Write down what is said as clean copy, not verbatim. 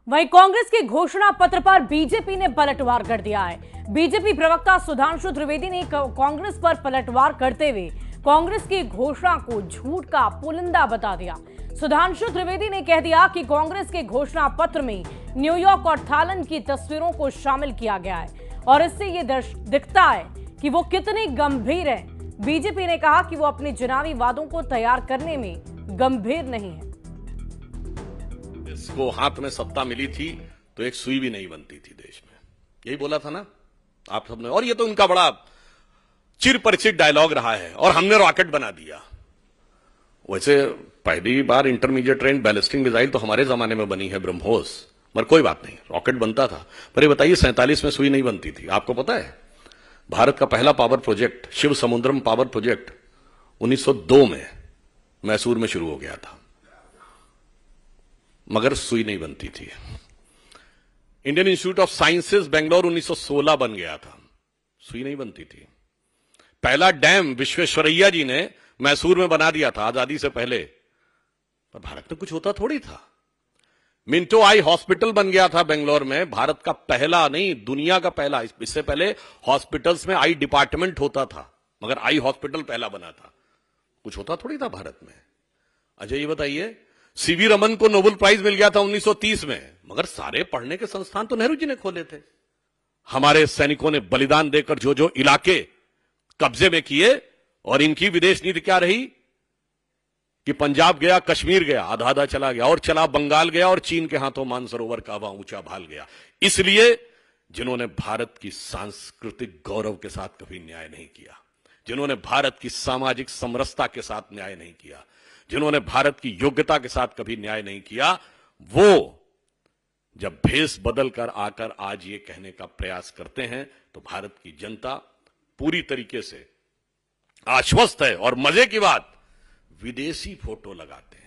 वहीं कांग्रेस के घोषणा पत्र पर बीजेपी ने पलटवार कर दिया है। बीजेपी प्रवक्ता सुधांशु त्रिवेदी ने कांग्रेस पर पलटवार करते हुए कांग्रेस की घोषणा को झूठ का पुलिंदा बता दिया। सुधांशु त्रिवेदी ने कह दिया कि कांग्रेस के घोषणा पत्र में न्यूयॉर्क और थाईलैंड की तस्वीरों को शामिल किया गया है और इससे ये दिखता है कि वो कितने गंभीर है। बीजेपी ने कहा कि वो अपने चुनावी वादों को तैयार करने में गंभीर नहीं है। इसको हाथ में सत्ता मिली थी तो एक सुई भी नहीं बनती थी देश में, यही बोला था ना आप सबने। और ये तो उनका बड़ा चिर परिचित डायलॉग रहा है और हमने रॉकेट बना दिया। वैसे पहली बार इंटरमीडिएट रेंज बैलिस्टिक मिसाइल तो हमारे जमाने में बनी है, ब्रह्मोस, मगर कोई बात नहीं, रॉकेट बनता था। पर ये बताइए 47 में सुई नहीं बनती थी। आपको पता है भारत का पहला पावर प्रोजेक्ट शिव समुद्रम पावर प्रोजेक्ट 1902 में मैसूर में शुरू हो गया था, मगर सुई नहीं बनती थी। Indian institute of sciences Bangalore 1916 बन गया था, सुई नहीं बनती थी। पहला डैम विश्वेश्वरैया जी ने मैसूर में बना दिया था आजादी से पहले, पर भारत में कुछ होता थोड़ी था। मिंटो आई हॉस्पिटल बन गया था बेंगलोर में, भारत का पहला नहीं दुनिया का पहला। इससे पहले हॉस्पिटल्स में आई डिपार्टमेंट होता था, मगर आई हॉस्पिटल पहला बना था। कुछ होता थोड़ी था भारत में। अच्छा ये बताइए सीवी रमन को नोबेल प्राइज मिल गया था 1930 में, मगर सारे पढ़ने के संस्थान तो नेहरू जी ने खोले थे। हमारे सैनिकों ने बलिदान देकर जो जो इलाके कब्जे में किए, और इनकी विदेश नीति क्या रही कि पंजाब गया, कश्मीर गया, आधा आधा चला गया, और चला बंगाल गया, और चीन के हाथों मानसरोवर का वहां ऊंचा भाल गया। इसलिए जिन्होंने भारत की सांस्कृतिक गौरव के साथ कभी न्याय नहीं किया, जिन्होंने भारत की सामाजिक समरसता के साथ न्याय नहीं किया, जिन्होंने भारत की योग्यता के साथ कभी न्याय नहीं किया, वो जब भेष बदल कर आकर आज ये कहने का प्रयास करते हैं तो भारत की जनता पूरी तरीके से आश्वस्त है। और मजे की बात, विदेशी फोटो लगाते हैं।